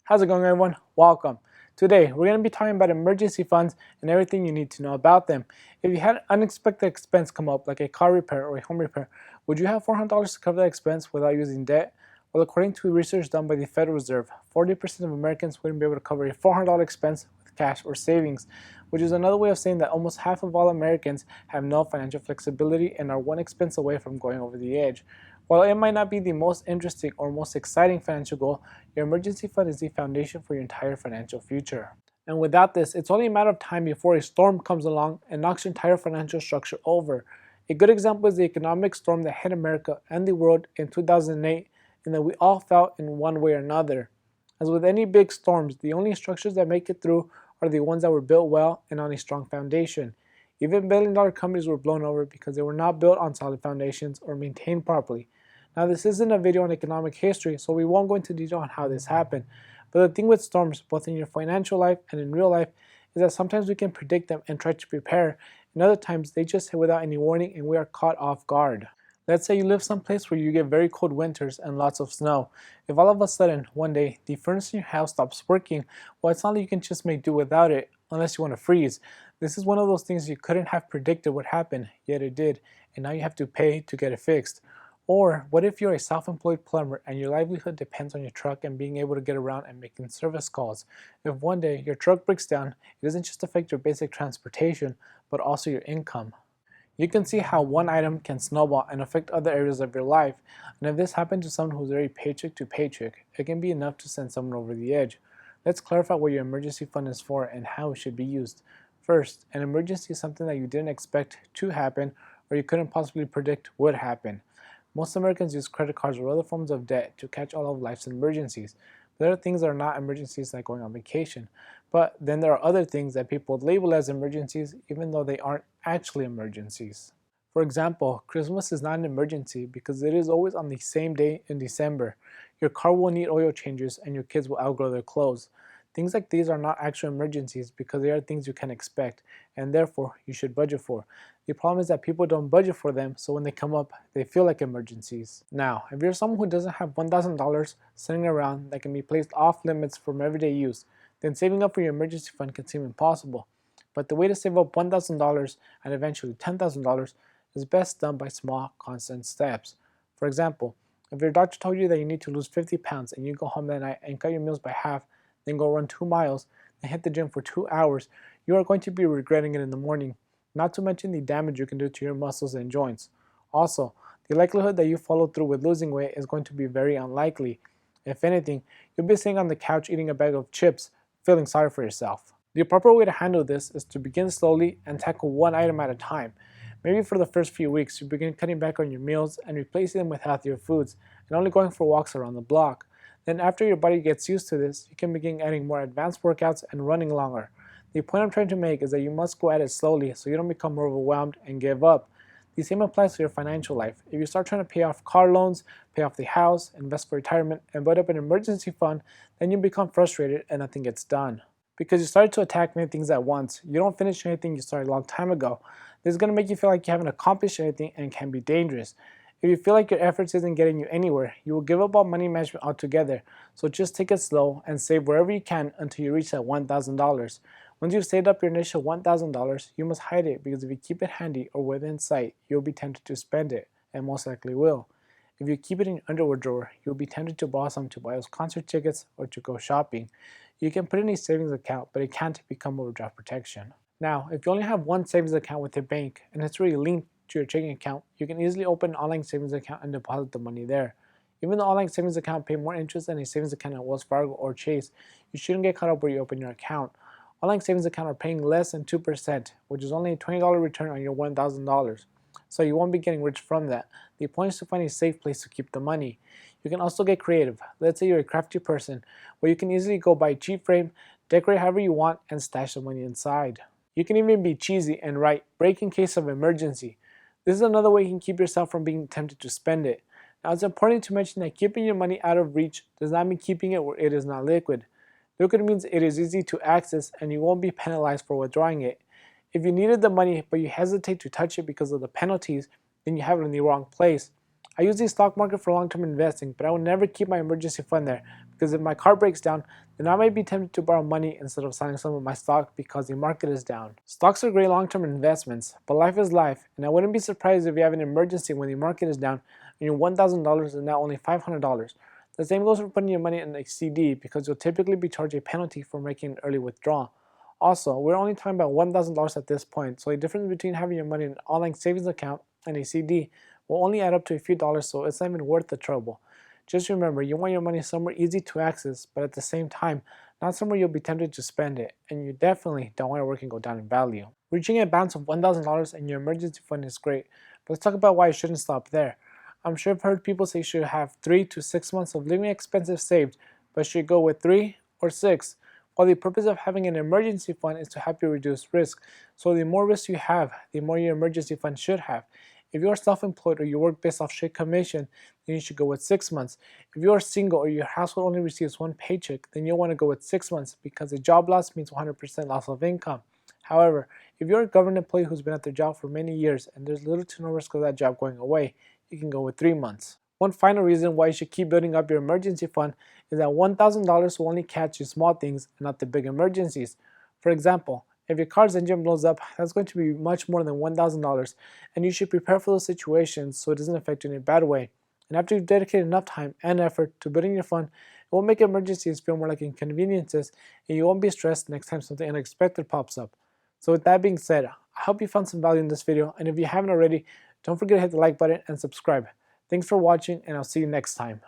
How's it going, everyone? Welcome. Today, we're going to be talking about emergency funds and everything you need to know about them. If you had an unexpected expense come up, like a car repair or a home repair, would you have $400 to cover that expense without using debt? Well, according to research done by the Federal Reserve, 40% of Americans wouldn't be able to cover a $400 expense with cash or savings, which is another way of saying that almost half of all Americans have no financial flexibility and are one expense away from going over the edge. While it might not be the most interesting or most exciting financial goal, your emergency fund is the foundation for your entire financial future. And without this, it's only a matter of time before a storm comes along and knocks your entire financial structure over. A good example is the economic storm that hit America and the world in 2008, and that we all felt in one way or another. As with any big storms, the only structures that make it through are the ones that were built well and on a strong foundation. Even billion-dollar companies were blown over because they were not built on solid foundations or maintained properly. Now, this isn't a video on economic history, so we won't go into detail on how this happened. But the thing with storms, both in your financial life and in real life, is that sometimes we can predict them and try to prepare, and other times they just hit without any warning and we are caught off guard. Let's say you live someplace where you get very cold winters and lots of snow. If all of a sudden, one day, the furnace in your house stops working, well, it's not like you can just make do without it, unless you want to freeze. This is one of those things you couldn't have predicted would happen, yet it did, and now you have to pay to get it fixed. Or what if you're a self-employed plumber and your livelihood depends on your truck and being able to get around and making service calls? If one day your truck breaks down, it doesn't just affect your basic transportation, but also your income. You can see how one item can snowball and affect other areas of your life, and if this happened to someone who's very paycheck to paycheck, it can be enough to send someone over the edge. Let's clarify what your emergency fund is for and how it should be used. First, an emergency is something that you didn't expect to happen or you couldn't possibly predict would happen. Most Americans use credit cards or other forms of debt to catch all of life's emergencies. But there are things that are not emergencies, like going on vacation. But then there are other things that people label as emergencies even though they aren't actually emergencies. For example, Christmas is not an emergency because it is always on the same day in December. Your car will need oil changes and your kids will outgrow their clothes. Things like these are not actual emergencies because they are things you can expect and therefore you should budget for. The problem is that people don't budget for them, so when they come up, they feel like emergencies. Now, if you're someone who doesn't have $1,000 sitting around that can be placed off limits from everyday use, then saving up for your emergency fund can seem impossible. But the way to save up $1,000 and eventually $10,000 is best done by small, constant steps. For example, if your doctor told you that you need to lose 50 pounds and you go home that night and cut your meals by half, then go run 2 miles, then hit the gym for 2 hours, you are going to be regretting it in the morning, not to mention the damage you can do to your muscles and joints. Also, the likelihood that you follow through with losing weight is going to be very unlikely. If anything, you'll be sitting on the couch eating a bag of chips, feeling sorry for yourself. The proper way to handle this is to begin slowly and tackle one item at a time. Maybe for the first few weeks, you begin cutting back on your meals and replacing them with healthier foods, and only going for walks around the block. Then after your body gets used to this, you can begin adding more advanced workouts and running longer. The point I'm trying to make is that you must go at it slowly so you don't become overwhelmed and give up. The same applies to your financial life. If you start trying to pay off car loans, pay off the house, invest for retirement, and build up an emergency fund, then you become frustrated and nothing gets done. Because you started to attack many things at once, you don't finish anything you started a long time ago. This is going to make you feel like you haven't accomplished anything and can be dangerous. If you feel like your efforts isn't getting you anywhere, you will give up on money management altogether. So just take it slow and save wherever you can until you reach that $1,000. Once you've saved up your initial $1,000, you must hide it because if you keep it handy or within sight, you'll be tempted to spend it, and most likely will. If you keep it in your underwear drawer, you'll be tempted to borrow some to buy those concert tickets or to go shopping. You can put it in a savings account, but it can't become overdraft protection. Now, if you only have one savings account with your bank and it's really linked to your checking account, you can easily open an online savings account and deposit the money there. Even though online savings account pay more interest than a savings account at Wells Fargo or Chase, you shouldn't get caught up where you open your account. Online savings account are paying less than 2%, which is only a $20 return on your $1,000. So you won't be getting rich from that. The point is to find a safe place to keep the money. You can also get creative. Let's say you're a crafty person, where you can easily go buy a cheap frame, decorate however you want, and stash the money inside. You can even be cheesy and write "break in case of emergency." This is another way you can keep yourself from being tempted to spend it. Now, it's important to mention that keeping your money out of reach does not mean keeping it where it is not liquid. Liquid means it is easy to access and you won't be penalized for withdrawing it. If you needed the money but you hesitate to touch it because of the penalties, then you have it in the wrong place. I use the stock market for long-term investing, but I will never keep my emergency fund there because if my car breaks down, then I might be tempted to borrow money instead of selling some of my stock because the market is down. Stocks are great long-term investments, but life is life, and I wouldn't be surprised if you have an emergency when the market is down and your $1,000 is now only $500. The same goes for putting your money in a CD because you'll typically be charged a penalty for making an early withdrawal. Also, we're only talking about $1,000 at this point, so the difference between having your money in an online savings account and a CD will only add up to a few dollars, so it's not even worth the trouble. Just remember, you want your money somewhere easy to access, but at the same time, not somewhere you'll be tempted to spend it, and you definitely don't want your work to go down in value. Reaching a balance of $1,000 in your emergency fund is great, but let's talk about why you shouldn't stop there. I'm sure I've heard people say you should have 3 to 6 months of living expenses saved, but should go with 3 or 6. While the purpose of having an emergency fund is to help you reduce risk, so the more risk you have, the more your emergency fund should have. If you are self-employed or you work based off straight commission, then you should go with 6 months. If you are single or your household only receives one paycheck, then you'll want to go with 6 months because a job loss means 100% loss of income. However, if you're a government employee who's been at their job for many years and there's little to no risk of that job going away, you can go with 3 months. One final reason why you should keep building up your emergency fund is that $1,000 will only catch you small things and not the big emergencies. For example, if your car's engine blows up, that's going to be much more than $1,000, and you should prepare for those situations so it doesn't affect you in a bad way. And after you've dedicated enough time and effort to building your fund, it will make emergencies feel more like inconveniences, and you won't be stressed next time something unexpected pops up. So with that being said, I hope you found some value in this video, and if you haven't already, don't forget to hit the like button and subscribe. Thanks for watching, and I'll see you next time.